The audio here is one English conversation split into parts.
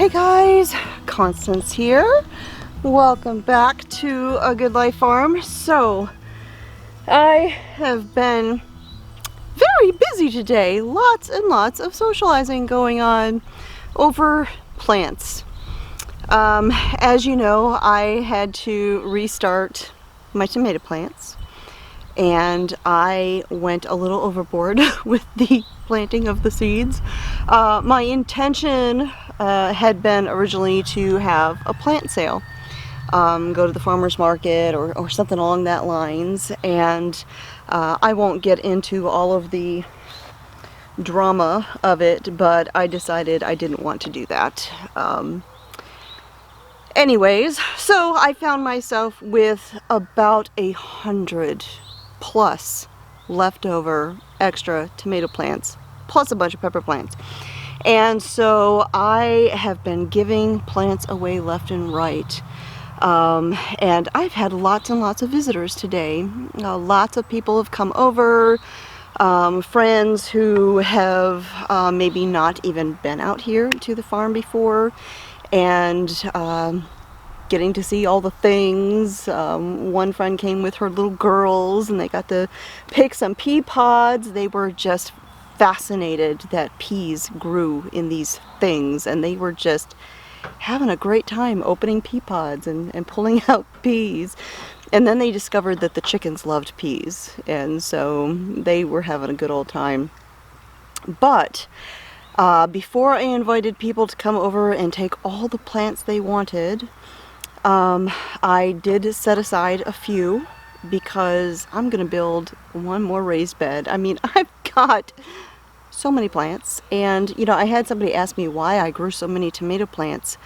Hey guys, Constance here. Welcome back to A Good Life Farm. So, I have been very busy today. Lots and lots of socializing going on over plants. As you know, I had to restart my tomato plants, and I went a little overboard with the planting of the seeds. My intention had been originally to have a plant sale, go to the farmer's market or something along that lines, and I won't get into all of the drama of it, but I decided I didn't want to do that. Anyways, so I found myself with about 100 plus leftover extra tomato plants, plus a bunch of pepper plants. And so I have been giving plants away left and right. And I've had lots and lots of visitors today. Lots of people have come over, friends who have maybe not even been out here to the farm before, and getting to see all the things. One friend came with her little girls and they got to pick some pea pods. They were just fascinated that peas grew in these things, and they were just having a great time opening pea pods and pulling out peas. And then they discovered that the chickens loved peas, and so they were having a good old time. But before I invited people to come over and take all the plants they wanted, I did set aside a few because I'm going to build one more raised bed. I mean, I've got so many plants, and you know, I had somebody ask me why I grew so many tomato plants.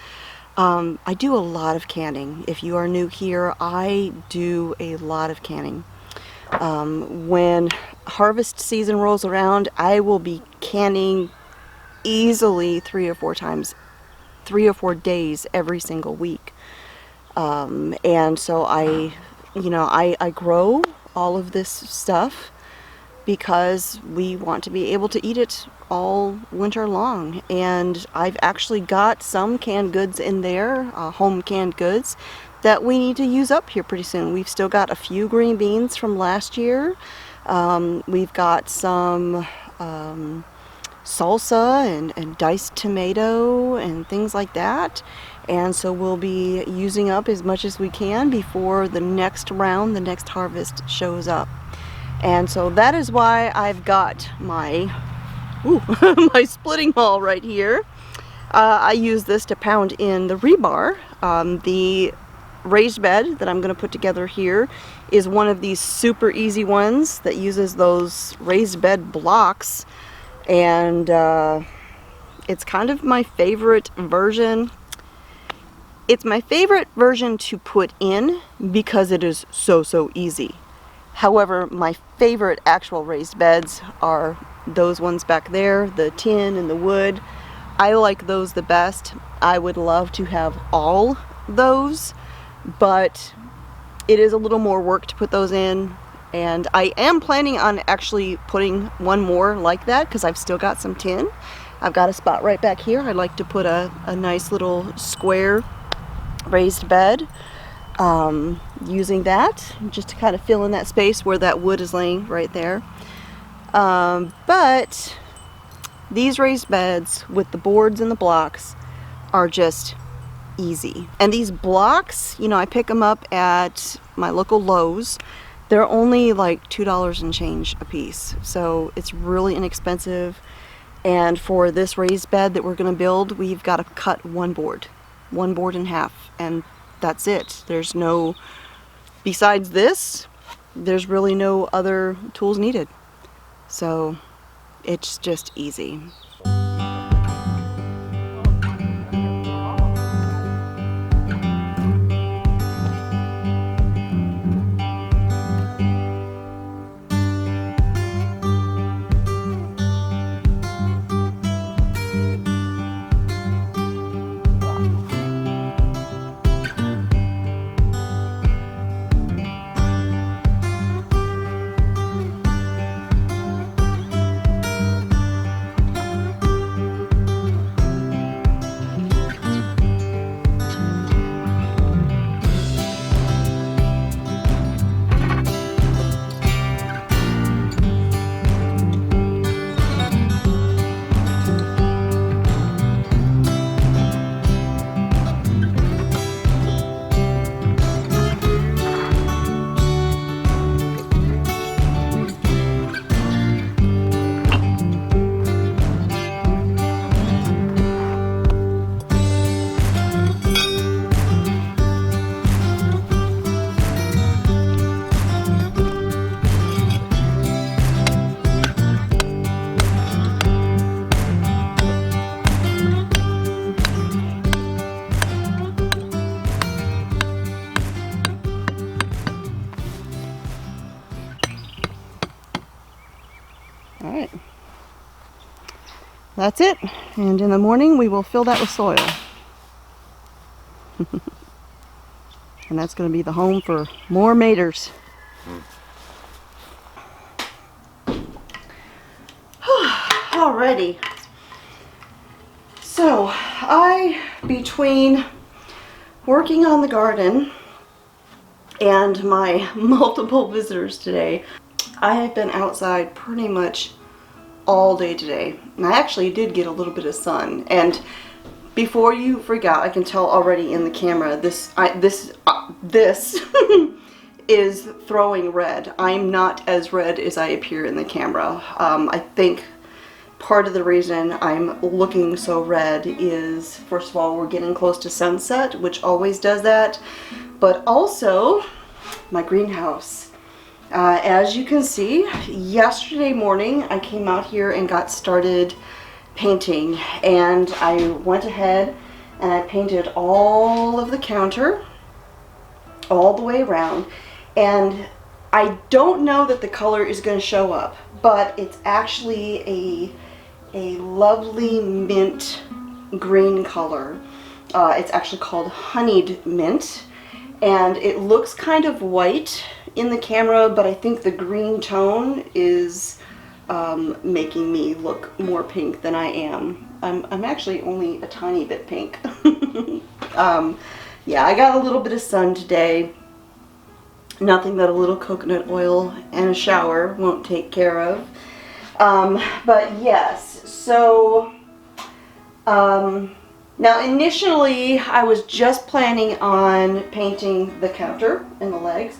I do a lot of canning. If you are new here, I do a lot of canning. When harvest season rolls around, I will be canning easily 3 or 4 times, 3 or 4 days every single week. And so I grow all of this stuff because we want to be able to eat it all winter long. And I've actually got some canned goods in there, home canned goods, that we need to use up here pretty soon. We've still got a few green beans from last year. We've got some salsa and diced tomato and things like that. And so we'll be using up as much as we can before the next round, the next harvest shows up. And so that is why I've got my my splitting maul right here. I use this to pound in the rebar. The raised bed that I'm going to put together here is one of these super easy ones that uses those raised bed blocks, and it's kind of my favorite version. It's my favorite version to put in because it is so easy. However, my favorite actual raised beds are those ones back there, the tin and the wood. I like those the best. I would love to have all those, but it is a little more work to put those in. And I am planning on actually putting one more like that because I've still got some tin. I've got a spot right back here. I'd like to put a nice little square raised bed, using that just to kind of fill in that space where that wood is laying right there. But these raised beds with the boards and the blocks are just easy. And these blocks, you know, I pick them up at my local Lowe's. They're only like $2 and change a piece, so it's really inexpensive. And for this raised bed that we're going to build, we've got to cut one board in half, and that's it. There's no, besides this, there's really no other tools needed. So it's just easy. Alright. That's it. And in the morning we will fill that with soil. And that's going to be the home for more maters. Alrighty. So, between working on the garden and my multiple visitors today, I have been outside pretty much all day today. And I actually did get a little bit of sun. And before you freak out, I can tell already in the camera, this is throwing red. I'm not as red as I appear in the camera. I think part of the reason I'm looking so red is, first of all, we're getting close to sunset, which always does that, but also my greenhouse. As you can see, yesterday morning I came out here and got started painting, and I went ahead and I painted all of the counter all the way around, and I don't know that the color is going to show up, but it's actually a lovely mint green color. It's actually called honeyed mint, and it looks kind of white in the camera, but I think the green tone is making me look more pink than I am. I'm actually only a tiny bit pink. Yeah, I got a little bit of sun today. Nothing that a little coconut oil and a shower won't take care of. But yes, so now initially I was just planning on painting the counter and the legs,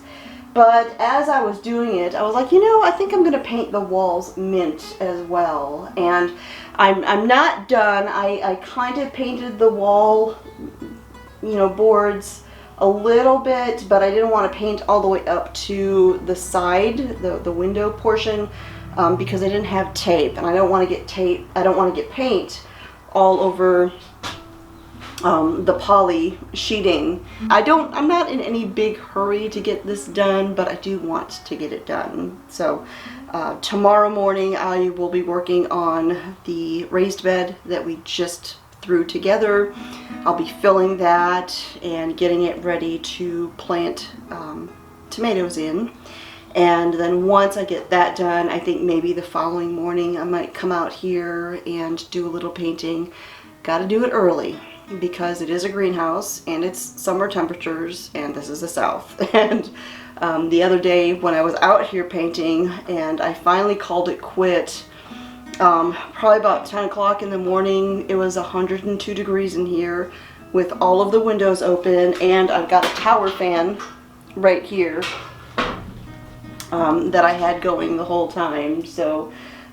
but as I was doing it, I was like, you know, I think I'm going to paint the walls mint as well. And I'm not done. I kind of painted the wall, you know, boards a little bit, but I didn't want to paint all the way up to the side, the window portion, because I didn't have tape, and I don't want to get tape. I don't want to get paint all over the poly sheeting. I'm not in any big hurry to get this done, but I do want to get it done. So tomorrow morning I will be working on the raised bed that we just threw together. I'll be filling that and getting it ready to plant tomatoes in. And then once I get that done, I think maybe the following morning I might come out here and do a little painting. Gotta do it early because it is a greenhouse and it's summer temperatures, and this is the South. And the other day when I was out here painting and I finally called it quit, probably about 10 o'clock in the morning, it was 102 degrees in here with all of the windows open, and I've got a tower fan right here that I had going the whole time. So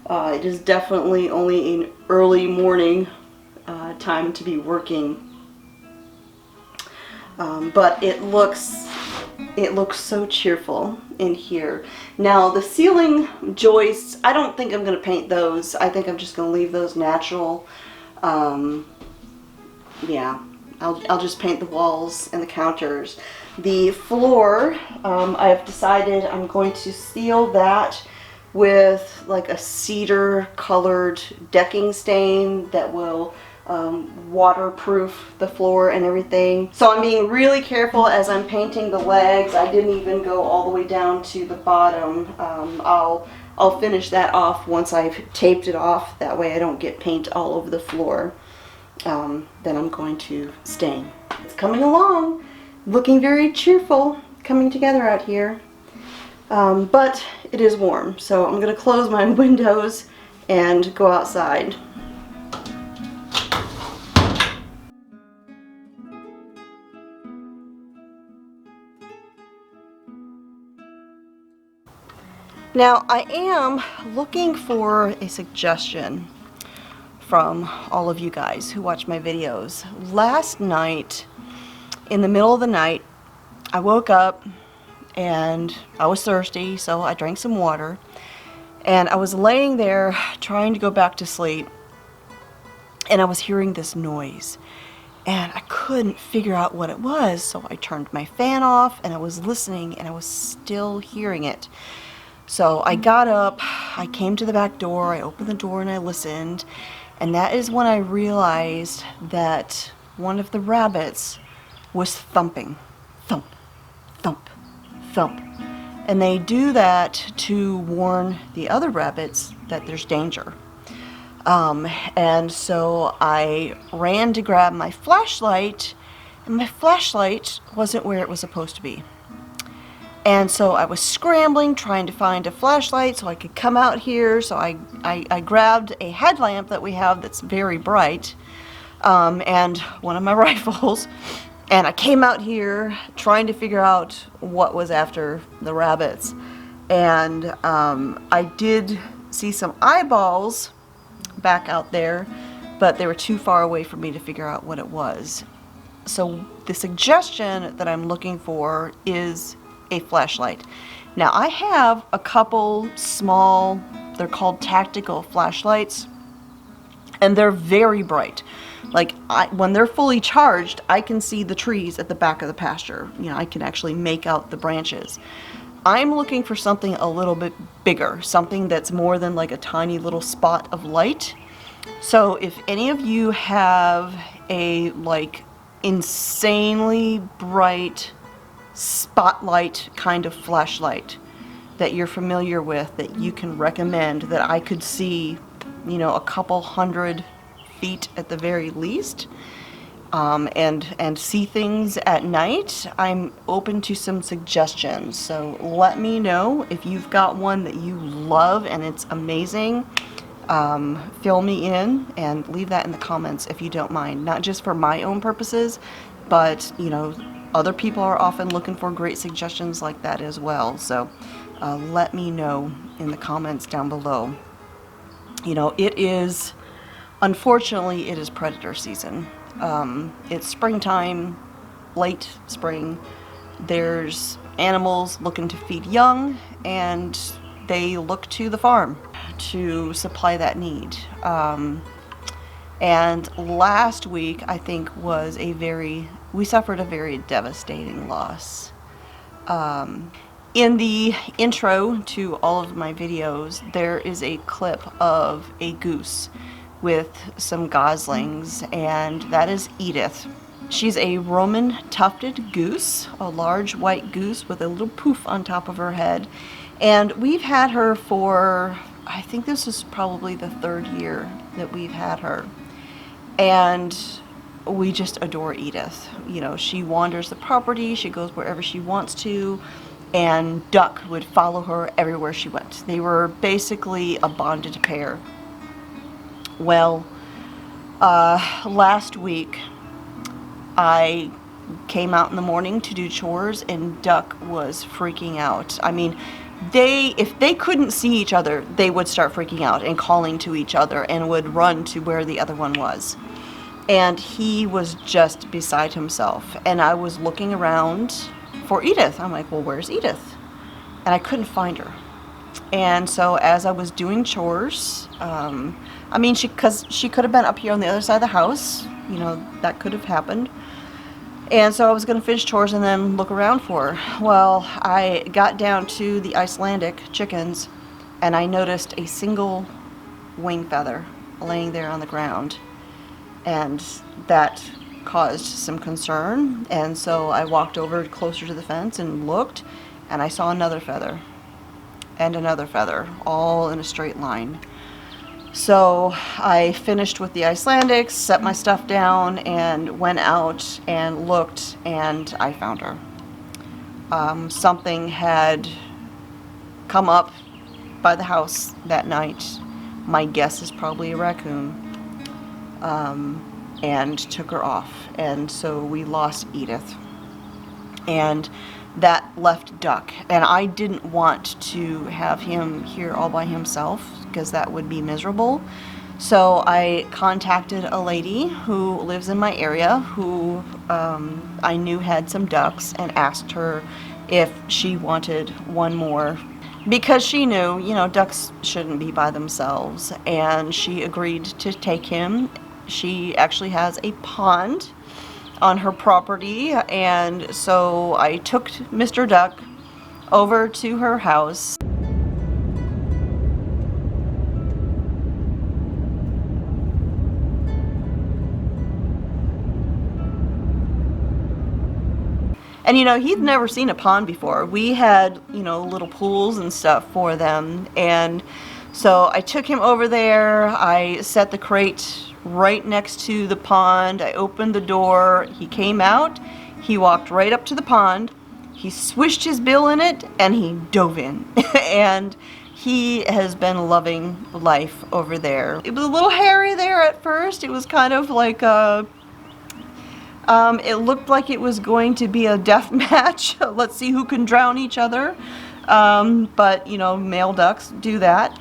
it is definitely only an early morning time to be working, but it looks so cheerful in here. Now the ceiling joists, I don't think I'm going to paint those. I think I'm just going to leave those natural. Yeah, I'll just paint the walls and the counters. The floor, I've decided I'm going to seal that with like a cedar colored decking stain that will waterproof the floor and everything. So I'm being really careful as I'm painting the legs. I didn't even go all the way down to the bottom. I'll finish that off once I've taped it off. That way I don't get paint all over the floor. Then I'm going to stain. It's coming along, looking very cheerful, coming together out here. But it is warm, so I'm going to close my windows and go outside. Now I am looking for a suggestion from all of you guys who watch my videos. Last night, in the middle of the night, I woke up and I was thirsty, so I drank some water, and I was laying there trying to go back to sleep, and I was hearing this noise, and I couldn't figure out what it was, so I turned my fan off and I was listening, and I was still hearing it. So I got up, I came to the back door, I opened the door and I listened, and that is when I realized that one of the rabbits was thumping. Thump, thump, thump. And they do that to warn the other rabbits that there's danger. And so I ran to grab my flashlight, and my flashlight wasn't where it was supposed to be. And so I was scrambling, trying to find a flashlight so I could come out here. So I grabbed a headlamp that we have that's very bright, and one of my rifles. And I came out here trying to figure out what was after the rabbits. And I did see some eyeballs back out there, but they were too far away for me to figure out what it was. So the suggestion that I'm looking for is a flashlight. Now I have a couple small, they're called tactical flashlights, and they're very bright. Like when they're fully charged, I can see the trees at the back of the pasture. You know, I can actually make out the branches. I'm looking for something a little bit bigger, something that's more than like a tiny little spot of light. So if any of you have a like insanely bright spotlight kind of flashlight that you're familiar with, that you can recommend, that I could see, you know, a couple hundred feet at the very least, and see things at night, I'm open to some suggestions. So let me know if you've got one that you love and it's amazing. Fill me in and leave that in the comments if you don't mind, not just for my own purposes, but you know, other people are often looking for great suggestions like that as well. So let me know in the comments down below. You know, it is, unfortunately, it is predator season. It's springtime, late spring. There's animals looking to feed young, and they look to the farm to supply that need. And last week, I think, was we suffered a very devastating loss. In the intro to all of my videos, there is a clip of a goose with some goslings, and that is Edith. She's a Roman tufted goose, a large white goose with a little poof on top of her head. And we've had her for, I think this is probably the 3rd year that we've had her. And we just adore Edith. You know, she wanders the property, she goes wherever she wants to, and Duck would follow her everywhere she went. They were basically a bonded pair. Well, last week I came out in the morning to do chores, and Duck was freaking out. I mean, if they couldn't see each other, they would start freaking out and calling to each other and would run to where the other one was. And he was just beside himself. And I was looking around for Edith. I'm like, well, where's Edith? And I couldn't find her. And so as I was doing chores, I mean, because she could have been up here on the other side of the house, you know, that could have happened. And so I was going to finish chores and then look around for her. Well, I got down to the Icelandic chickens, and I noticed a single wing feather laying there on the ground. And that caused some concern. And so I walked over closer to the fence and looked, and I saw another feather and another feather, all in a straight line. So I finished with the Icelandics, set my stuff down, and went out and looked, and I found her. Something had come up by the house that night. My guess is probably a raccoon. And took her off. And so we lost Edith. And that left Duck. And I didn't want to have him here all by himself, because that would be miserable. So I contacted a lady who lives in my area, who I knew had some ducks, and asked her if she wanted one more, because she knew, you know, ducks shouldn't be by themselves. And she agreed to take him. She actually has a pond on her property, and so I took Mr. Duck over to her house. And you know, he'd never seen a pond before. We had, you know, little pools and stuff for them, and so I took him over there. I set the crate right next to the pond. I opened the door. He came out. He walked right up to the pond. He swished his bill in it and he dove in. And he has been loving life over there. It was a little hairy there at first. It was kind of like a it looked like it was going to be a death match. Let's see who can drown each other. But you know, male ducks do that.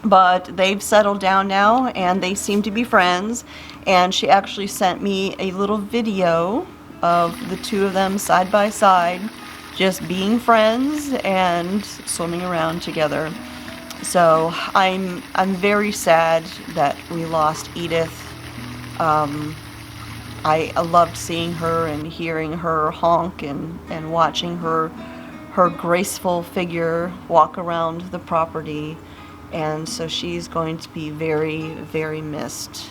But they've settled down now and they seem to be friends. And she actually sent me a little video of the two of them side by side, just being friends and swimming around together. So I'm very sad that we lost Edith. I loved seeing her and hearing her honk and watching her graceful figure walk around the property. And so she's going to be very, very missed.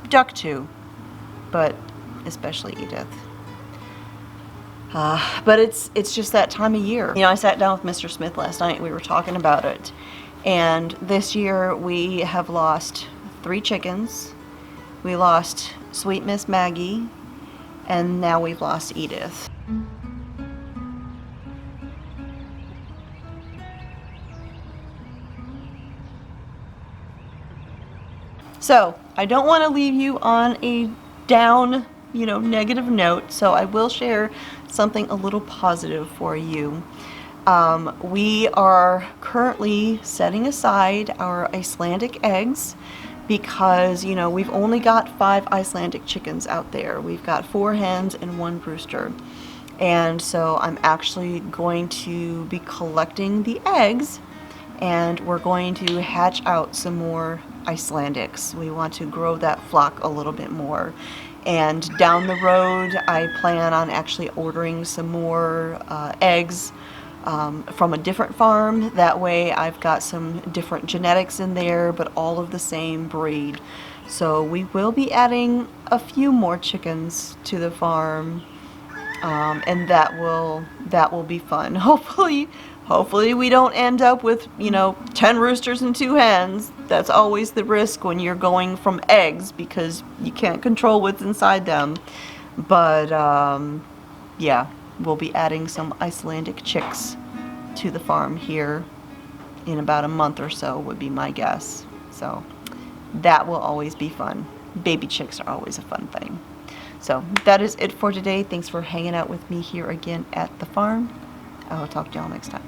Duck too, but especially Edith. But it's just that time of year. You know, I sat down with Mr. Smith last night. We were talking about it. And this year we have lost 3 chickens. We lost Sweet Miss Maggie. And now we've lost Edith. So, I don't want to leave you on a down, you know, negative note, so I will share something a little positive for you. We are currently setting aside our Icelandic eggs because, you know, we've only got 5 Icelandic chickens out there. We've got 4 hens and 1 rooster. And so I'm actually going to be collecting the eggs, and we're going to hatch out some more Icelandics. We want to grow that flock a little bit more. And down the road, I plan on actually ordering some more eggs from a different farm. That way I've got some different genetics in there, but all of the same breed. So we will be adding a few more chickens to the farm, and that will be fun. Hopefully we don't end up with, you know, 10 roosters and 2 hens. That's always the risk when you're going from eggs, because you can't control what's inside them. But yeah, we'll be adding some Icelandic chicks to the farm here in about a month or so, would be my guess. So that will always be fun. Baby chicks are always a fun thing. So that is it for today. Thanks for hanging out with me here again at the farm. I will talk to y'all next time.